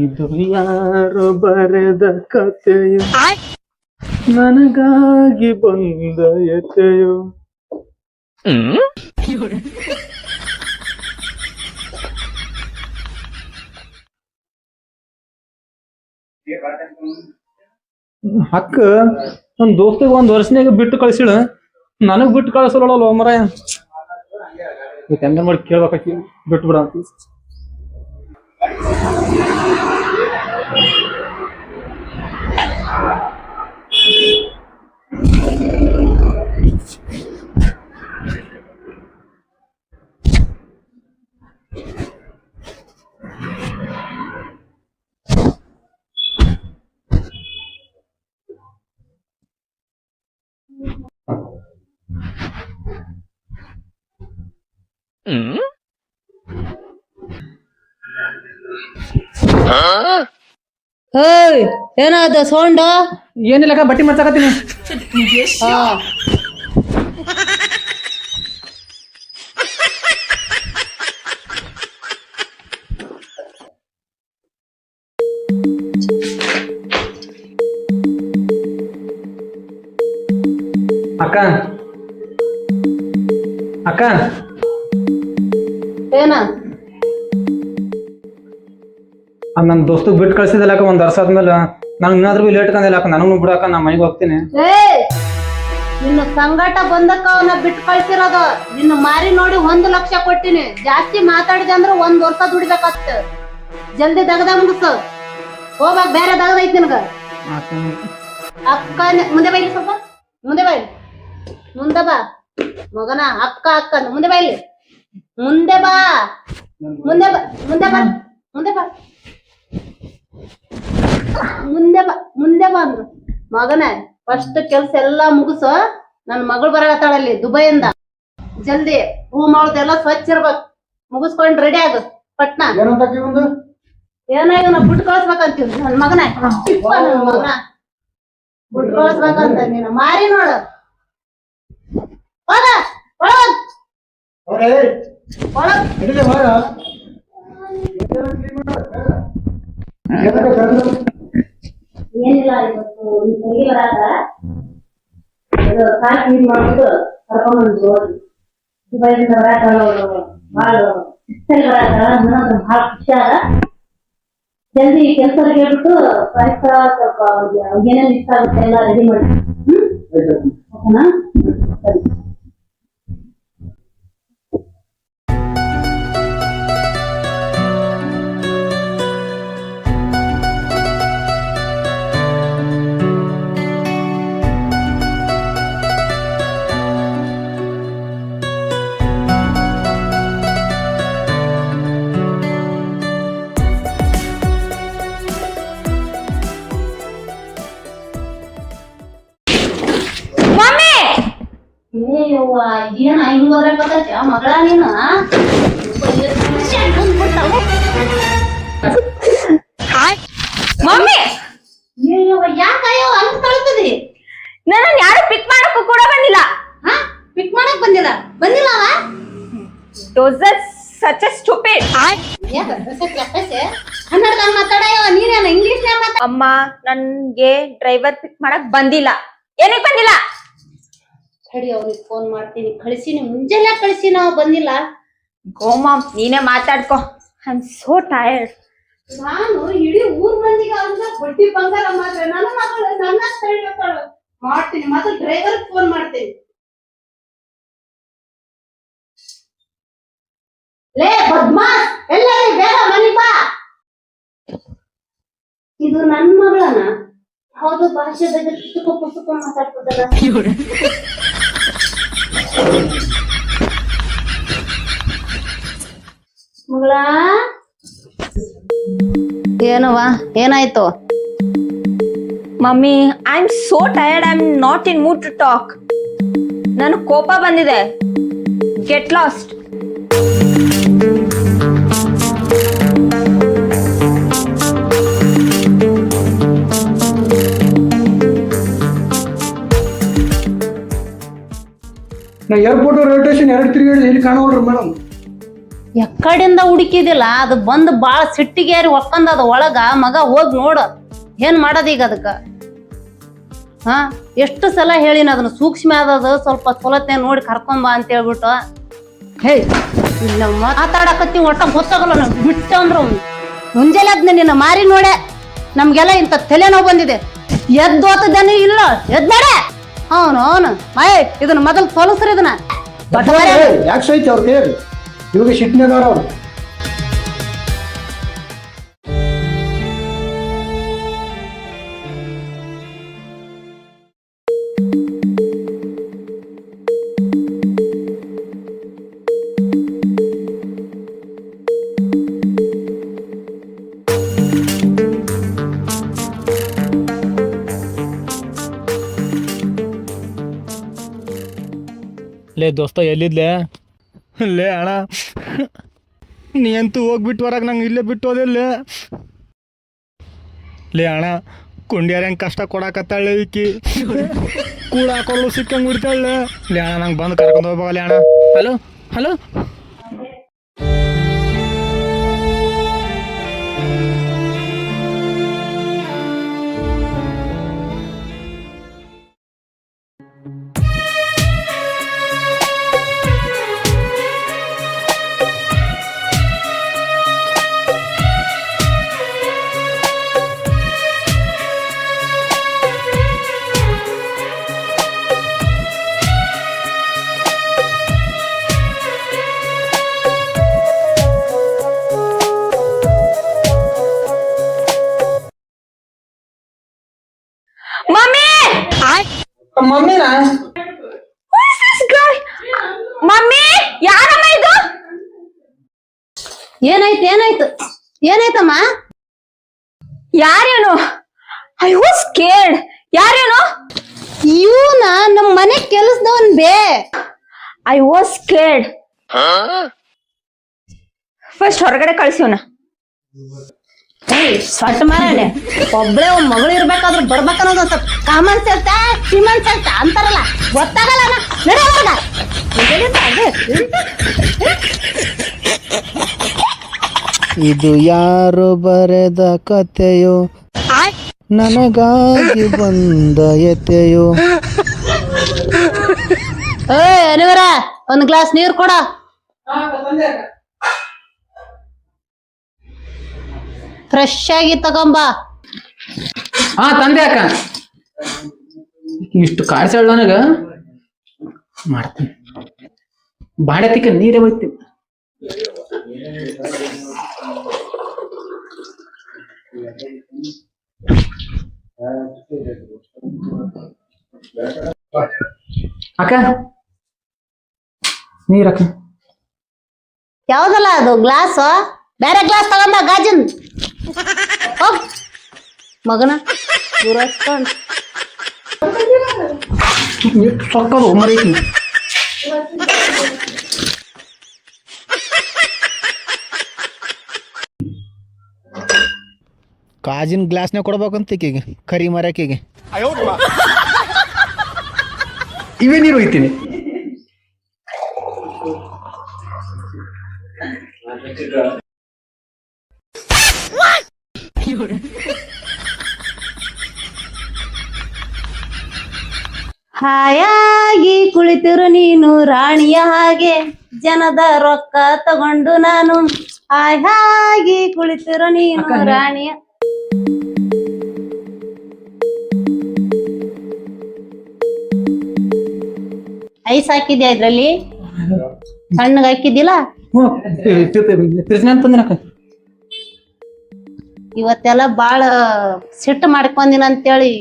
ಇದು ಯಾರು ಬರೆದ ಕಥೆಯು ನನಗಾಗಿ ಬಂದ ಯತೆಯು. ಅಕ್ಕ ನನ್ ದೋಸ್ತಿಗೆ ಒಂದ್ ವರ್ಷನಾಗ ಬಿಟ್ಟು ಕಳ್ಸಿಳ, ನನಗ್ ಬಿಟ್ಟು ಕಳ್ಸಲ್ಲ ಮರಾಯ. ಹೆಂಗ ಮಾಡಿ ಕೇಳ್ಬೇಕಾಕಿ ಬಿಟ್ಟು ಬಿಡ ಅಂತ. ಹೇಯ್, ಏನಾದ ಸೌಂಡ್? ಏನಿಲ್ಲ ಬಟ್ಟಿ ಮಾಡ್ಸಕತ್ತೀನಿ. ಅಕ್ಕ ಅಕ್ಕ ಏನ? ನನ್ ದೋಸ್ತಗ್ ಬಿಟ್ಟು ಕಳ್ಸಿದಲ್ಲ ಒಂದ್ ವರ್ಷ ಆದ್ಮೇಲೆ ನಂಗೆ ಇನ್ನಾದ್ರೂ ಲೇಟ್ ಕಂದಿಲ್ಲ ಅಕ್ಕ. ನನಗೂ ಬಿಡಾಕ ನಾ ಮನೆಗೆ ಹೋಗ್ತೀನಿ. ನಿನ್ನ ಸಂಗಟ ಬಂದಕ್ಕ ಅವನ ಬಿಟ್ಟು ಕಳ್ಸಿರೋದು. ನಿನ್ನ ಮಾರಿ ನೋಡಿ 1 ಲಕ್ಷ ಕೊಟ್ಟಿನಿ. ಜಾಸ್ತಿ ಮಾತಾಡಿದೆ ಅಂದ್ರೆ 1 ವರ್ಷ ದುಡಿಬೇಕಾಗ್ತ. ಜಲ್ದಿ ದಗದ ಮುಗಿಸು. ಹೋಗ್ಬಾಗ ಬೇರೆ ದಗದ ಐತಿ ನಿನಗ. ಅಕ್ಕ ಮುಂದೆ ಬೈಲಿ, ಸ್ವಲ್ಪ ಮುಂದೆ ಬೈಲಿ. ಮುಂದೆ ಬಾ ಮಗನ. ಅಕ್ಕ ಅಕ್ಕ ಮುಂದೆ ಬೈಲಿ. ಮುಂದೆ ಬಾ, ಮುಂದೆ ಬಾ, ಮುಂದೆ ಬಾ, ಮುಂದೆ ಬಾ, ಮುಂದೆ ಬಾ, ಮುಂದೆ ಬಾ ಅಂದ್ರು ಮಗನ. ಫಸ್ಟ್ ಕೆಲ್ಸ ಎಲ್ಲಾ ಮುಗಿಸು. ನನ್ ಮಗಳು ಬರಕತ್ತಾಳಲ್ಲಿ ದುಬೈಯಿಂದ. ಜಲ್ದಿ ಹೂ ಮಾಡೋದೆಲ್ಲ ಸ್ವಚ್ಛ ಇರ್ಬೇಕು. ಮುಗಿಸ್ಕೊಂಡ್ ರೆಡಿ ಆಗು ಪಟ್ನ. ಏನೋ ಇವನ ಬಿಟ್ಟು ಕಳ್ಸ್ಬೇಕಂತೀವಿ ನನ್ ಮಗನ. ಮಗನ ಬಿಟ್ಟು ಕಳ್ಸ್ಬೇಕಂತ ನೀನು ಮಾರಿ ನೋಡು. ಹೋಗ ಒಳಗ್ ಏನಿಲ್ಲ, ಇವತ್ತು ತಂಗಿ ಬರಾಕ ಕಾಲ್ ಕ್ಲೀನ್ ಮಾಡ್ಬಿಟ್ಟು ಕರ್ಕೊಂಡ್ಬಂದು ದುಬೈದಿಂದ ಬರಾಕ ಭಾಳ ಬರಾಕ ಭಾಳ ಖುಷಿ ಆದ. ಜಲ್ದಿ ಕೆಲಸ ಹೇಳ್ಬಿಟ್ಟು ಪರಿಸರ ಸ್ವಲ್ಪ ಏನೇನು ಇಷ್ಟ ಆಗುತ್ತೆ ಎಲ್ಲ ರೆಡಿ ಮಾಡಿ. ಓಕೆನಾ? ಸರಿ. ಏನ ಹಿಂಗ್ ಓದ್ರಾಕತ್ತೈತಿ ಮಗಳ ನೀನು? ಮಮ್ಮಿ ಯಾಕಯ್ಯೋ ಅಂತ ಕಳ್ತದಿ? ನನ್ನ ಯಾರು ಪಿಕ್ ಮಾಡಕ್ಕೂ ಕೂಡ ಬಂದಿಲ್ಲ. ಪಿಕ್ ಮಾಡಕ್ ಬಂದಿಲ್ಲ? ಬಂದಿಲ್ಲ ಅವ? Those are such a stupid. ಕನ್ನಡದಾಗ ಮಾತಾಡಯ್ಯೋ, ನೀನೇನ ಇಂಗ್ಲಿಷ್ ಮಾತಾಡ? ಅಮ್ಮ ನನ್ಗೆ ಡ್ರೈವರ್ ಪಿಕ್ ಮಾಡಕ್ ಬಂದಿಲ್ಲ. ಏನಕ್ಕೆ ಬಂದಿಲ್ಲ? ಸರಿ, ಅವ್ರಿಗೆ ಫೋನ್ ಮಾಡ್ತೀನಿ. ಕಳಿಸಿನಿ, ಮುಂಜಾನೆ ಕಳಿಸಿ. ನಾವು ಬಂದಿಲ್ಲ. ಗೋ ಮಾಮ್, ನೀನೇ ಮಾತಾಡ್ಕೊ. I am so tired. ನಾನು ಇಡೀ ಊರ್ ಮಂದಿಗೆ ಅಂತ ಬಡ್ಡಿ ಬಂಗಾರ ಮಾತ್ರ ನನ್ನ ಮಗಳು ನನ್ನ ತಳಿಗಳು ಮಾಡ್ತೀನಿ. ಮತ್ತೆ ಡ್ರೈವರ್ ಫೋನ್ ಮಾಡ್ತೀನಿ. ಲೇ ಬದ್ಮಾಸ್, ಎಲ್ಲರೂ ಬೇಗ ಮನೆ ಬಾ. ಇದು ನನ್ನ ಮಗಳನ? ಹೌದು, ಭಾಷೆದಾಗ ಪುಸ್ತಕ ಪುಸ್ತಕ ಮಾತಾಡ್ಬೋದಲ್ಲ. ಮಗಳ ಏನವ್ವ, ಏನಾಯ್ತು? Mummy, I am so tired. I am not in mood to talk. ನನಗೆ ಕೋಪ ಬಂದಿದೆ. Get lost. ನಾ ಏರ್ಪೋರ್ಟ್ ರೈಲ್ವೆ ಸ್ಟೇಷನ್ 2 ತಿರುಗಾಡಿ ಇಲ್ಲಿ ಕಾಣೋಡ್ರಿ ಮೇಡಮ್. ಎಕ್ಕಡಿಂದ ಹುಡುಕಿದಿಲ್ಲ ಅದು ಬಂದು ಬಾಳ ಸಿಟ್ಟಿಗೇರಿ ಹೊಕ್ಕಂದದ ಒಳಗ ಮಗ ಹೋಗ್ ನೋಡ ಏನ್ ಮಾಡೋದ್ ಈಗ ಅದಕ್ಕ ಹಾ ಎಷ್ಟು ಸಲ ಹೇಳಿನ ಅದನ್ನ ಸೂಕ್ಷ್ಮ ಆದದು ಸ್ವಲ್ಪ ಚೊಲತೆ ನೋಡಿ ಕರ್ಕೊಂಬ ಅಂತ ಹೇಳ್ಬಿಟ್ಟು ಹೇ ಇಲ್ಲ ಮಾತಾಡಕತ್ತಿ ಒಟ್ಟ ಗೊತ್ತಾಗಲ್ಲ ನಾವು ಬಿಟ್ಟ ಅಂದ್ರು ಮುಂಜಾನೆ ಅದ್ನ ನಿನ್ನ ಮಾರಿ ನೋಡೆ ನಮ್ಗೆಲ್ಲ ಇಂಥ ತಲೆನೋವು ಬಂದಿದೆ ಎದ್ದೋತದನೇ ಇಲ್ಲ ಎದ್ದಾಡೆ ಅವನು ಮೈ ಇದನ್ನ ಮೊದಲು ತೋಲಸ್ರಿ ಇದನ್ನ ಯಾಕೆ ಸೈತಿ ಅವ್ರ ಕೈಯಾಗ ಇವಾಗ ಶಿಟ್ನೆದಾರ ಅವ್ರು ಲೇ ದೋಸ್ತ ಎಲ್ಲಿದ್ಲೆ ಲೇ ಅಣ್ಣ ನೀ ಅಂತೂ ಹೋಗ್ಬಿಟ್ಟು ಹೊರಗೆ ನಂಗೆ ಇಲ್ಲೇ ಬಿಟ್ಟು ಹೋದಿಲ್ಲ ಲೇ ಅಣ್ಣ ಕುಂಡ್ಯಾರ ಹೆಂಗೆ ಕಷ್ಟ ಕೊಡಾಕತ್ತಾಳೆ ಈಕಿ ಕೂಡ ಹಾಕೊಳ್ಳು ಸಿಕ್ಕಂಗೆ ಬಿಡ್ತಾಳೆ ಲೇ ಅಣ್ಣ ನಂಗೆ ಬಂದು ಕರ್ಕೊಂಡು ಹೋಗ್ಬೋಗಲ್ಲ ಅಣ್ಣ ಹಲೋ ಹಲೋ ಮಮ್ಮಿ ಮಮ್ಮಿನಾ ಮಮ್ಮಿ ಯಾರಮ್ಮ ಇದು ಏನಾಯ್ತು ಏನಾಯ್ತು ಏನಾಯ್ತಮ್ಮ ಯಾರೇನು ಐ ವಾಸ್ ಸ್ಕೇರ್ಡ್ ಯಾರೇನು ಇವನ ನಮ್ ಮನೆ ಕೆಲಸದವನ್ ಬೇ ಐ ವಾಸ್ ಸ್ಕೇರ್ಡ್ ಫಸ್ಟ್ ಹೊರಗಡೆ ಕಳ್ಸಿವ್ನ ಸಟ್ ಮಾರಾನೆ ಒಬ್ಳೆ ಒಂದ್ ಮಗಳು ಇರ್ಬೇಕಾದ್ರೆ ಬರ್ಬೇಕನ್ನೋದು ಒಂದ್ ಸ್ವಲ್ಪ ಕಾಮನ್ ಸೆನ್ಸ್ ಸಿಮನ್ ಸೆನ್ಸ್ ಅಂತಾರಲ್ಲ ಗೊತ್ತಾಗಲ್ಲ ನಡೆಯುವಾಗ ಇದು ಯಾರು ಬರೆದ ಕಥೆಯೋ ನನಗಾಗಿ ಬಂದ ಎತೆಯೋ ಅನಿವರ ಒಂದ್ ಗ್ಲಾಸ್ ನೀರ್ ಕೊಡ ಫ್ರೆಶ್ ಆಗಿ ತಗೊಂಬ ಹಾ ತಂದೆ ಅಕ್ಕ ಇಷ್ಟು ಕಾಯಿಸಳ ನನಗ ಮಾಡ್ತೀನಿ ಬಾಡತಿಕ ನೀರೇ ಹೋಯ್ತೀನಿ ಅಕ್ಕ ನೀರಕ್ಕ ಯಾವ್ದಲ್ಲ ಅದು ಗ್ಲಾಸ್ ಬೇರೆ ಗ್ಲಾಸ್ ತಗೊಂಬ ಗಾಜಿನ್ ಹೋಗ್ ಮಗನ ದೂರಸ್ಕೊಂಡ್ ಸೊಕ್ಕದು ಮರೈತಿ ಕಾಜಿನ ಗ್ಲಾಸ್ನೇ ಕೊಡ್ಬೇಕಂತ ಈಕಿಗೆ ಕರಿ ಮರಕಿಗೆ ಇವೇ ನೀರು ಹೋಯ್ತೀನಿ ಹಾಯಾಗಿ ಕುಳಿತಿರು ನೀನು ರಾಣಿಯ ಹಾಗೆ ಜನದ ರೊಕ್ಕ ತಗೊಂಡು ನಾನು ಹಾಯಾಗಿ ಕುಳಿತಿರು ನೀನು ರಾಣಿಯ ಐಸ್ ಹಾಕಿದ್ಯಾ ಇದ್ರಲ್ಲಿ ಸಣ್ಣಗ ಹಾಕಿದ್ದಿಲ್ಲ ಅಂತಂದಿನಕ್ಕ ಇವತ್ತೆಲ್ಲ ಬಾಳ ಸಿಟ್ಟು ಮಾಡ್ಕೊಂಡಿನ ಅಂತೇಳಿ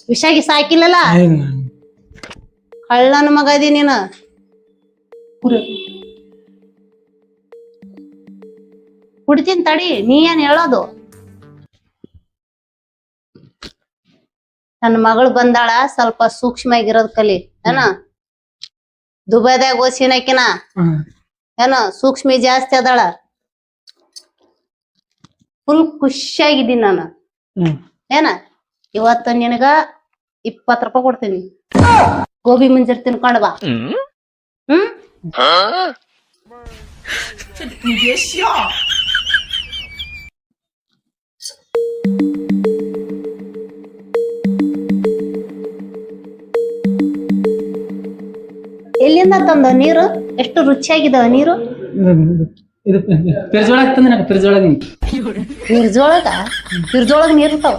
ವಿಷಾಗಿ ಸಾಕಿಲ್ಲಲ್ಲ ಕಳ್ಳನ ಮಗ ಅದಿ ನೀನು ಕುಡ್ತೀನಿ ತಡಿ ನೀ ಏನ್ ಹೇಳೋದು ನನ್ನ ಮಗಳು ಬಂದಾಳ ಸ್ವಲ್ಪ ಸೂಕ್ಷ್ಮ ಆಗಿರೋದ್ ಕಲಿ ಏನ ದುಬೈದಾಗ ಓದ್ಸಿನಕಿನ ಏನ ಸೂಕ್ಷ್ಮಿ ಜಾಸ್ತಿ ಅದಾಳ ಫುಲ್ ಖುಷಿಯಾಗಿದ್ದೀನಿ ನಾನು ಏನ ಇವತ್ತು ನಿನಗ 20 ರೂಪಾಯಿ ಕೊಡ್ತೀನಿ ಗೋಬಿ ಮಂಚೂರಿ ತಿನ್ಕೊಂಡ್ ಬಾ ಎಲ್ಲಿಂದ ತಂದ ನೀರು? ಎಷ್ಟು ರುಚಿಯಾಗಿದಾವ ನೀರು? ಇದು ಫ್ರಿಜ್ ಒಳಗೆ ತಂದೆ ನನಗೆ ಫ್ರಿಜ್ ಒಳಗೆ ಫ್ರಿಜ್ ನೀರು ಇರ್ತಾವ?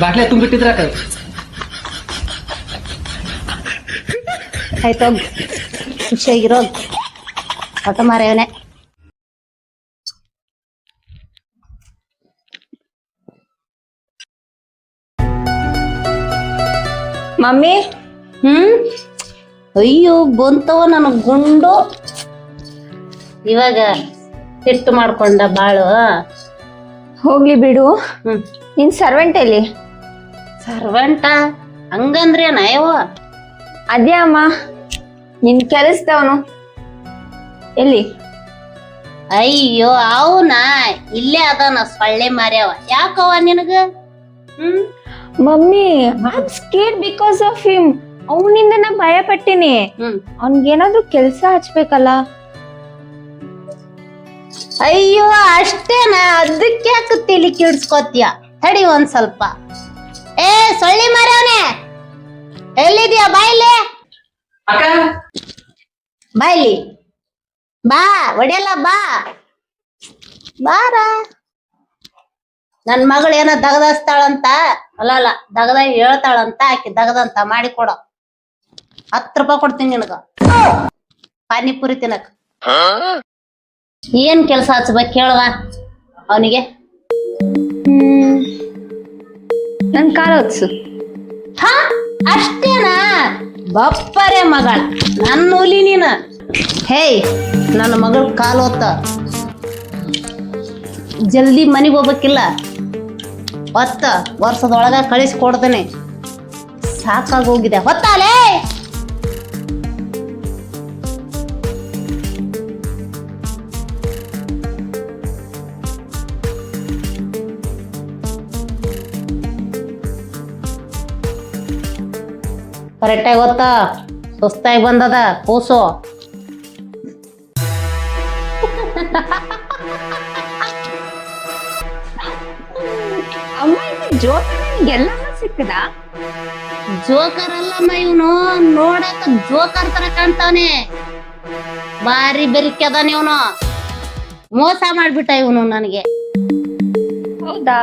ಬಾಟ್ಲೆ ತುಂಬಿಟ್ಟಿದ್ರ ಆಯ್ತು ಖುಷಿಯಾಗಿರೋದು ಒಟ್ಟ ಮಾರೇವನೆ. ಮಮ್ಮಿ ಅಯ್ಯೋ ಬಂತವ ನನ್ನ ಗುಂಡು. ಇವಾಗ ಸಿಟ್ಟು ಮಾಡ್ಕೊಂಡ ಬಾಳು. ಹೋಗ್ಲಿ ಬಿಡು. ನಿನ್ ಸರ್ವೆಂಟ್ ಎಲ್ಲಿ? ಸರ್ವೆಂಟ ಹಂಗಂದ್ರೆ ನಯವ? ಅದೇ ಅಮ್ಮ, ನಿನ್ ಕೆಲಸದವನು ಎಲ್ಲಿ? ಅಯ್ಯೋ ಅವನ ಇಲ್ಲೇ ಅದಾನ, ಸೊಳ್ಳೆ ಮಾರ್ಯಾವ. ಯಾಕವ ನಿನಗ? Mummy, I am scared because of him. ಅವನಿಂದ ನಾ ಭಯ ಪಟ್ಟಿನಿ. ಅವ್ನ್ಗೇನಾದ್ರೂ ಕೆಲ್ಸ ಹಚ್ಬೇಕಲ್ಲ. ಅಯ್ಯೋ ಅಷ್ಟೇನಾ? ಅದಕ್ಕೆ ಯಾಕೆ ತಲಿ ಕೆಡ್ಸ್ಕೊತ್ಯ? ತಡಿ ಒಂದ್ ಸ್ವಲ್ಪ. ಏ ಸೊಳ್ಳಿ ಮಾರ್ಯಾವನೆ, ಎಲ್ಲಿದ್ಯಾ? ಬಾಯ್ಲಿ ಬಾಯ್ಲಿ ಬಾ, ಒಡೆಯಲ್ಲ ಬಾ ಬಾರ. ನನ್ ಮಗಳು ಏನೋ ದಗದಸ್ತಾಳಂತ, ಅಲ್ಲ ದಗದ ಹೇಳ್ತಾಳಂತ, ಆಕಿ ದಗದಂತ ಮಾಡಿ ಕೊಡೋ. 10 ರೂಪಾಯಿ ಕೊಡ್ತೀನಿ ನಿನಗ ಪಾನಿಪುರಿ ತಿನ್ನಕ್. ಏನ್ ಕೆಲ್ಸ ಹಚ್ಬೇಕು ಹೇಳುವ ಅವನಿಗೆ? ನನ್ ಕಾಲ ಹೊತ್ಸು. ಹಾ ಅಷ್ಟೇನಾ? ಬಪ್ಪರೆ ಮಗಳ, ನನ್ನ ಹುಲಿ ನೀನ. ಹೇಯ್, ನನ್ನ ಮಗಳ ಕಾಲು ಹೊತ್ತ ಜಲ್ದಿ ಮನೆಗೆ ಹೋಗ್ಬೇಕಿಲ್ಲ? ಹೊತ್ತ ವರ್ಷದೊಳಗ ಕಳಿಸಿ ಕೊಡ್ತೇನೆ. ಸಾಕಾಗಿ ಹೋಗಿದೆ. ಹೊತ್ತಾಲೇ ಕರೆಕ್ಟಾಗಿ ಗೊತ್ತಾ? ಸುಸ್ತಾಗಿ ಬಂದದ ಕೂಸು. ಅಮ್ಮ, ಜೋಕರ್ಗೆಲ್ಲ ಸಿಕ್ಕದ? ಜೋಕರ್ ಅಲ್ಲಮ್ಮ ಇವನು, ನೋಡಕ್ ಜೋಕರ್ ತರ ಕಾಣ್ತಾನೆ. ಬಾರಿ ಬೆರಿಕೆದಾನ ಇವನು. ಮೋಸ ಮಾಡ್ಬಿಟ್ಟ ಇವನು ನನಗೆ. ಹೌದಾ?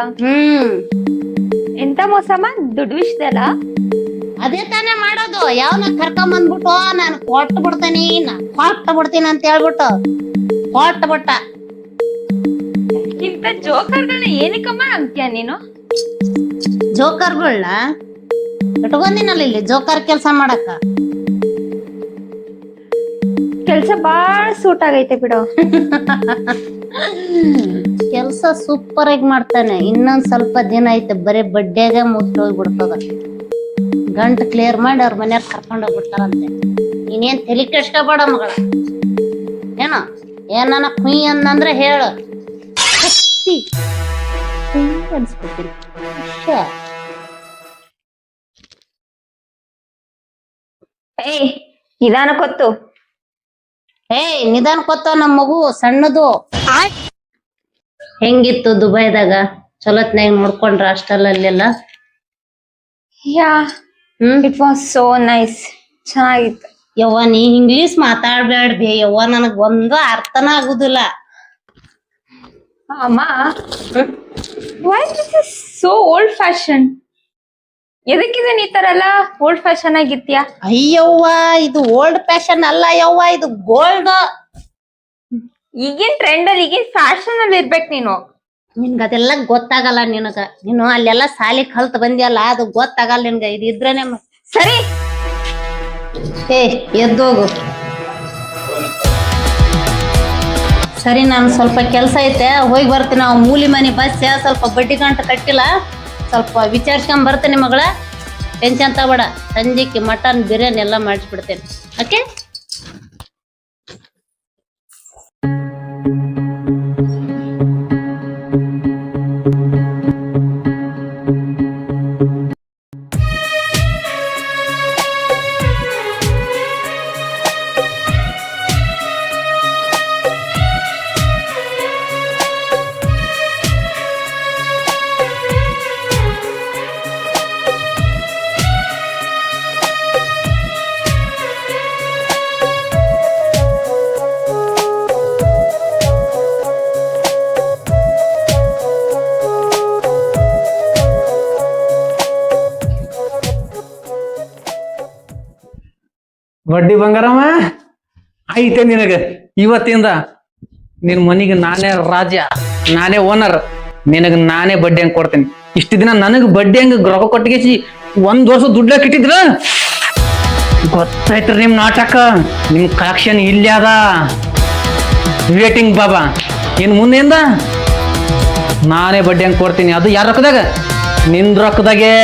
ಎಂತ ಮೋಸಮ್ಮ? ದುಡ್ಡು ವಿಷಯದಲ್ಲ? ಅದೇ ತಾನೇ ಮಾಡೋದು. ಯಾವನ ಕರ್ಕೊಂಡ್ ಬಂದ್ಬಿಟ್ಟು ನಾನು ಕೊಟ್ಟು ಬಿಡ್ತೇನೆ ಅಂತ ಹೇಳ್ಬಿಟ್ಟು ಕೊಟ್ಟು ಬಿಟ್ಟ. ಇಂತ ಜೋಕರ್ಗಳನ್ನ ಏನಕ್ಕಮ್ಮ ಅಂತೀಯ ನೀನು? ಜೋಕರ್ಗಳನ್ನ ಇಟ್ಕೊಂಡಿನಲ್ಲ ಇಲ್ಲಿ ಜೋಕರ್ ಕೆಲ್ಸ ಮಾಡಕ್ಕ. ಕೆಲ್ಸ ಬಾಳ ಸೂಟ್ ಆಗೈತೆ ಬಿಡು. ಕೆಲ್ಸ ಸೂಪರ್ ಆಗಿ ಮಾಡ್ತಾನೆ. ಇನ್ನೊಂದ್ ಸ್ವಲ್ಪ ದಿನ ಐತೆ, ಬರೀ ಬಡ್ಡ್ಯಾಗ ಮುಟ್ಟಿ ಹೋಗ್ಬಿಡ್ತದ. ಗಂಟು ಕ್ಲಿಯರ್ ಮಾಡಿ ಅವ್ರ ಮನ್ಯಾಗ ಕರ್ಕೊಂಡ್ ಹೋಗ್ಬಿಡ್ತಾರಂತೆ. ಇನ್ನೇನ್ ತಲೆ ಕೆಡ್ಸ್ಕೊಬೇಡ ಮಗಳ. ಏನೋ ಏನಾನ ಕುಯ್ ಅಂದಂದ್ರೆ ಹೇಳು, ಅನ್ಸ್ಕೊತೀನಿ. ಏಯ್, ನಿಧಾನ ಕೊತ್ತು. ಏಯ್ ನಿಧಾನ ಕೊತ್ತ, ನಮ್ ಮಗು ಸಣ್ಣದು. ಹೆಂಗಿತ್ತು ದುಬೈದಾಗ? ಚಲೋತ್ನಾಗ ನೋಡ್ಕೊಂಡ್ರ ಅಷ್ಟಲ್ಲೆಲ್ಲ? ಯಾ, ಇಟ್ ವಾಸ್ ಸೋ ನೈಸ್. ಚೆನ್ನಾಗಿತ್ತು. ಯವ್ವ ನೀ ಇಂಗ್ಲಿಷ್ ಮಾತಾಡ್ಬೇಡ್ಬೇ ಯವ್ವ, ನನಗ್ ಒಂದು ಅರ್ಥನ ಆಗುದಿಲ್ಲ. ಅಮ್ಮ, why this is so old fashion? ಎದಕ್ಕಿದೆ ಈ ತರ ಎಲ್ಲ ಓಲ್ಡ್ ಫ್ಯಾಷನ್ ಆಗಿತ್ಯಾ? ಅಯ್ಯವ್ವ, ಇದು ಓಲ್ಡ್ ಫ್ಯಾಷನ್ ಅಲ್ಲ ಯವ್ವ, ಇದು ಗೋಲ್ಡ್. ಈಗಿನ ಟ್ರೆಂಡ್ ಅಲ್ಲಿ, ಈಗಿನ ಫ್ಯಾಷನ್ ಅಲ್ಲಿ ಇರ್ಬೇಕು ನೀನು. ನಿನ್ಗ ಅದೆಲ್ಲ ಗೊತ್ತಾಗಲ್ಲ. ನೀನು ಅಲ್ಲೆಲ್ಲ ಸಾಲಿ ಕಲ್ತ್ ಬಂದಿಯಲ್ಲ, ಅದು ಗೊತ್ತಾಗಲ್ಲ ನಿನ್ಗ. ಇದು ಇದ್ರೇನೆ ಸರಿ. ಏ ಎದ್ದೋಗು. ಸರಿ, ನಾನು ಸ್ವಲ್ಪ ಕೆಲ್ಸ ಐತೆ, ಹೋಗಿ ಬರ್ತೀನಿ. ನಾವು ಮೂಲಿ ಮನೆ ಬಸ್ ಸ್ವಲ್ಪ ಬಡ್ಡಿ ಗಂಟು ಕಟ್ಟಿಲ್ಲ, ಸ್ವಲ್ಪ ವಿಚಾರಿಸ್ಕೊಂಡ್ ಬರ್ತೀನಿ ಮಗಳ. ಟೆನ್ಷನ್ ತಗೋಬೇಡ. ಸಂಜೆಕ್ಕೆ ಮಟನ್ ಬಿರಿಯಾನಿ ಎಲ್ಲ ಮಾಡಿಸ್ಬಿಡ್ತೇನೆ. ಓಕೆ? ಬಡ್ಡಿ ಬಂಗಾರಮ್ಮ ಐತೆ ನಿನಗ ಇವತ್ತಿಂದ ನಿನ್ ಮನಿಗೆ ನಾನೇ ರಾಜ, ನಾನೇ ಓನರ್. ನಿನಗ ನಾನೇ ಬಡ್ಡಿ ಹಂಗ್ ಕೊಡ್ತೀನಿ. ಇಷ್ಟು ದಿನ ನನಗ್ ಬಡ್ಡಿ ಹಂಗ ರೊಕ್ಕ ಕೊಟ್ಟಿಗೆಸಿ 1 ವರ್ಷ ದುಡ್ಲಾಕ್ ಇಟ್ಟಿದ್ರ ಗೊತ್ತಾಯ್ತ್ರಿ ನಿಮ್ ನಾಟಕ. ನಿಮ್ ಕಲೆಕ್ಷನ್ ಇಲ್ಲಿ ಅದ. ವೇಟಿಂಗ್ ಬಾಬಾ. ಇನ್ ಮುಂದೆಯಿಂದ ನಾನೇ ಬಡ್ಡಿ ಹಂಗ್ ಕೊಡ್ತೀನಿ. ಅದು ಯಾರ ರೊಕ್ಕದಾಗ? ನಿನ್ ರೊಕ್ಕದಾಗೆ.